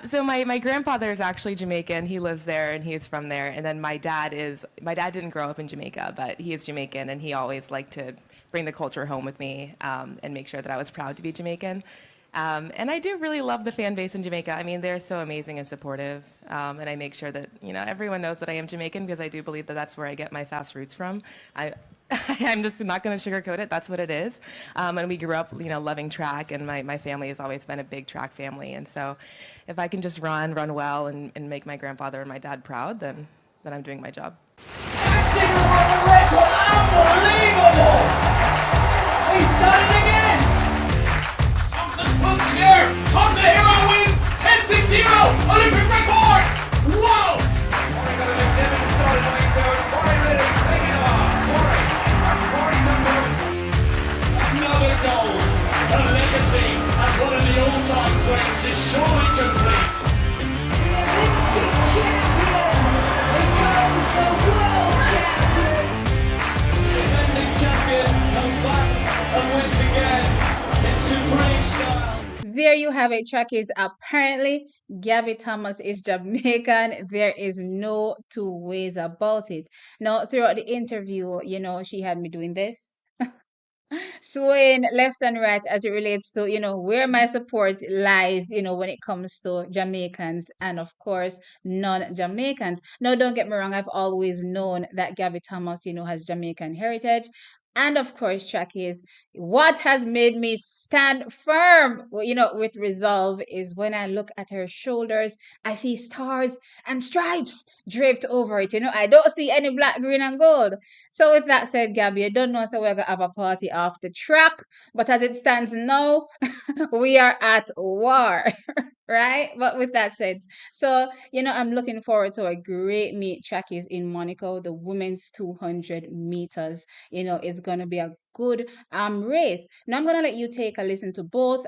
So my grandfather is actually Jamaican. He lives there and he is from there. And then my dad didn't grow up in Jamaica, but he is Jamaican and he always liked to bring the culture home with me and make sure that I was proud to be Jamaican. And I do really love the fan base in Jamaica. I mean, they're so amazing and supportive. And I make sure that, everyone knows that I am Jamaican because I do believe that that's where I get my fast roots from. I'm just not going to sugarcoat it. That's what it is. And we grew up, loving track, and my family has always been a big track family. And so if I can just run well, and make my grandfather and my dad proud, then I'm doing my job. Unbelievable! He's done it again! Thompson puts here! Thompson hero wins! 10-6-0! Olympic record! Whoa! Another goal! The legacy as one of the all-time greats is surely complete. The Olympic champion becomes the world champion. The defending champion comes back and wins again in supreme style. There you have it, Trakkies. Apparently, Gabby Thomas is Jamaican. There is no two ways about it. Now, throughout the interview, she had me doing this, swaying left and right as it relates to, where my support lies, when it comes to Jamaicans and, of course, non-Jamaicans. Now, don't get me wrong, I've always known that Gabby Thomas, has Jamaican heritage. And of course, Trakkies, what has made me stand firm, with resolve is when I look at her shoulders, I see stars and stripes draped over it. I don't see any black, green, and gold. So with that said, Gabby, I don't know, so we're gonna have a party after track, but as it stands now, we are at war. Right? But with that said, so I'm looking forward to a great meet. Trackies in Monaco. The women's 200 meters, is gonna be a good race. Now I'm gonna let you take a listen to both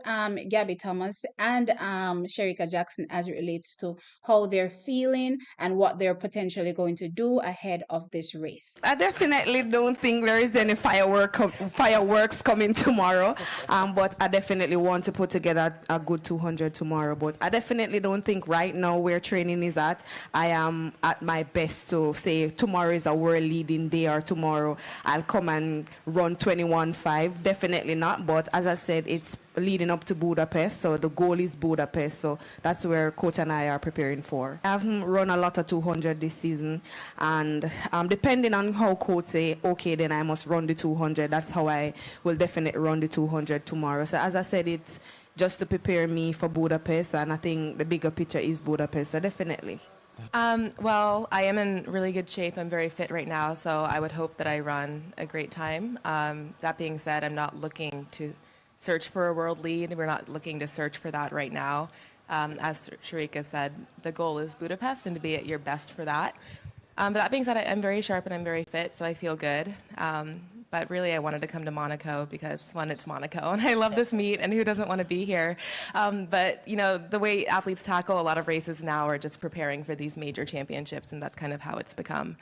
Gabby Thomas and Shericka Jackson as it relates to how they're feeling and what they're potentially going to do ahead of this race. I definitely don't think there is any fireworks coming tomorrow, but I definitely want to put together a good 200 tomorrow. But I definitely don't think right now where training is at, I am at my best to say tomorrow is a world leading day or tomorrow I'll come and run 21.5. Definitely not. But as I said, it's leading up to Budapest, so the goal is Budapest, so that's where coach and I are preparing for. I haven't run a lot of 200 this season, and depending on how coach say, okay, then I must run the 200, that's how I will definitely run the 200 tomorrow. So as I said, it's just to prepare me for Budapest, and I think the bigger picture is Budapest, so definitely. Well, I am in really good shape. I'm very fit right now, so I would hope that I run a great time. That being said, I'm not looking to search for a world lead. We're not looking to search for that right now. As Shericka said, the goal is Budapest and to be at your best for that. But that being said, I'm very sharp and I'm very fit, so I feel good. But really, I wanted to come to Monaco because, one, it's Monaco, and I love this meet, and who doesn't want to be here? But, the way athletes tackle a lot of races now are just preparing for these major championships, and that's kind of how it's become.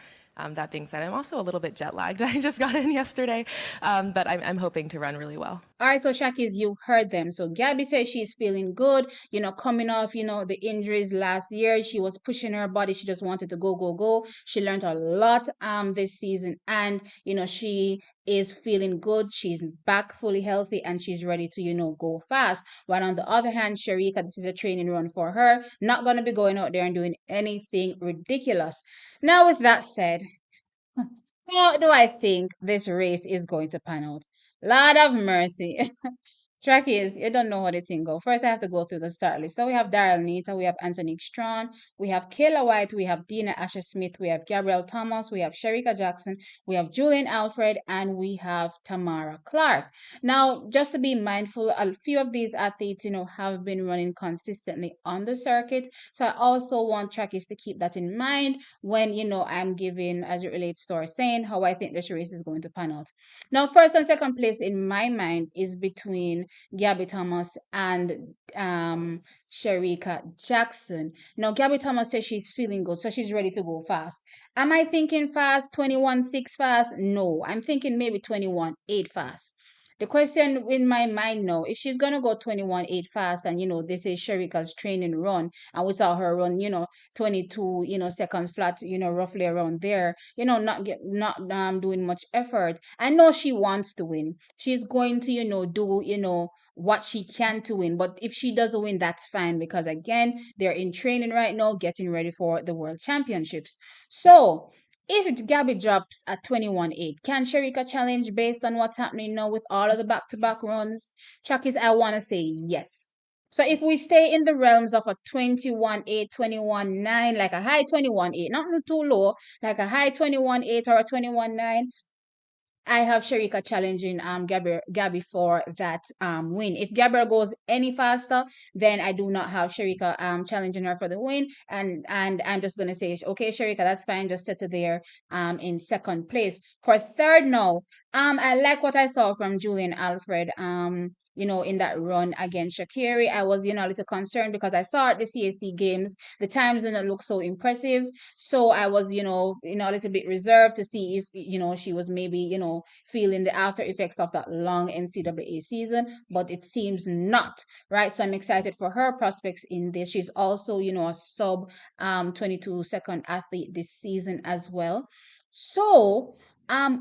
That being said, I'm also a little bit jet lagged. I just got in yesterday, but I'm hoping to run really well. All right, so Shakis, you heard them. So Gabby says she's feeling good, coming off, the injuries last year. She was pushing her body. She just wanted to go, go, go. She learned a lot this season, and, she is feeling good. She's back fully healthy and she's ready to, go fast. But on the other hand, Shericka, this is a training run for her. Not going to be going out there and doing anything ridiculous. Now, with that said, how do I think this race is going to pan out? Lord of mercy. Track is, you don't know how the thing go. First, I have to go through the start list. So we have Daryl Nita, we have Anthony Strawn, we have Kayla White, we have Dina Asher Smith, we have Gabrielle Thomas, we have Shericka Jackson, we have Julian Alfred, and we have Tamara Clark. Now, just to be mindful, a few of these athletes, have been running consistently on the circuit. So I also want trackies to keep that in mind when, I'm giving, as it relates to our saying, how I think this race is going to pan out. Now, first and second place in my mind is between Gabby Thomas and Shericka Jackson. Now, Gabby Thomas says she's feeling good, so she's ready to go fast. Am I thinking fast, 21.6 fast? No, I'm thinking maybe 21.8 fast. The question in my mind now, if she's gonna go 21.8 fast, and this is Shericka's training run, and we saw her run, 22, seconds flat, roughly around there, not doing much effort. I know she wants to win. She's going to, do, what she can to win. But if she doesn't win, that's fine, because again, they're in training right now, getting ready for the World Championships. So if Gabby drops at 21.8, can Shericka challenge based on what's happening now with all of the back-to-back runs? Chuckies, I want to say yes. So if we stay in the realms of a 21.8, 21.9, like a high 21.8, not too low, like a high 21.8 or a 21.9, I have Shericka challenging Gabby for that win. If Gabby goes any faster, then I do not have Shericka challenging her for the win. And I'm just gonna say, okay, Shericka, that's fine. Just set it there in second place. For third now, I like what I saw from Julian Alfred. In that run against Shakiri. I was, a little concerned because I saw at the CAC games, the times didn't look so impressive. So I was, a little bit reserved to see if, she was maybe, feeling the after effects of that long NCAA season, but it seems not, right? So I'm excited for her prospects in this. She's also, a sub 22-second athlete this season as well. So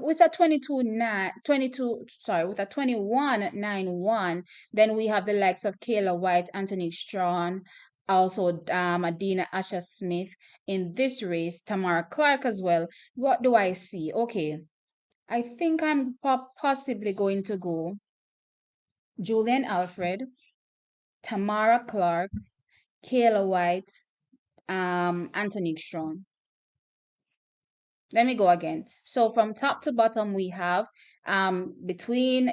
with a 21.91, then we have the likes of Kayla White, Anthony Strawn, also Adina Asha Smith in this race, Tamara Clark as well. What do I see? Okay, I think I'm possibly going to go Julian Alfred, Tamara Clark, Kayla White, Anthony Strawn. Let me go again. So from top to bottom, we have between,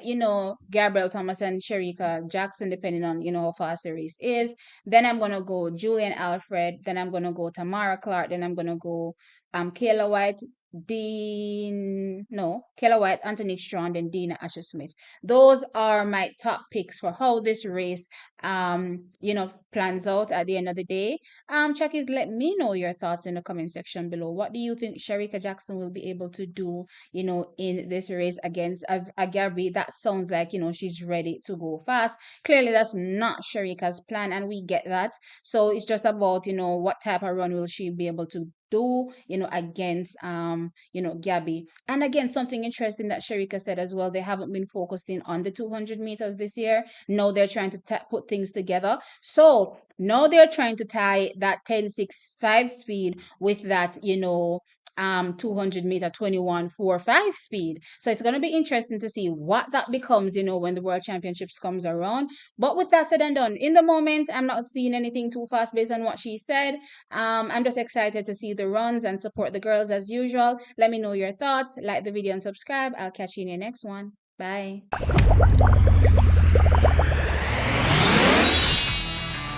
Gabrielle Thomas and Shericka Jackson, depending on, how fast the race is. Then I'm going to go Julian Alfred. Then I'm going to go Tamara Clark. Then I'm going to go Kayla White, Kayla White, Anthony Strawn, then Dina Asher Smith. Those are my top picks for how this race, plans out at the end of the day. Chuckies, let me know your thoughts in the comment section below. What do you think Shericka Jackson will be able to do, in this race against a Gabby? That sounds like, she's ready to go fast. Clearly, that's not Shericka's plan, and we get that. So it's just about, what type of run will she be able to do, against, Gabby. And again, something interesting that Shericka said as well, they haven't been focusing on the 200 meters this year. No, they're trying to put things together. So now they're trying to tie that 10.65 speed with that, 200 meter 21.45 speed. So it's going to be interesting to see what that becomes, when the World Championships comes around. But with that said and done, in the moment, I'm not seeing anything too fast based on what she said. I'm just excited to see the runs and support the girls as usual. Let me know your thoughts. Like the video and subscribe. I'll catch you in the next one. Bye.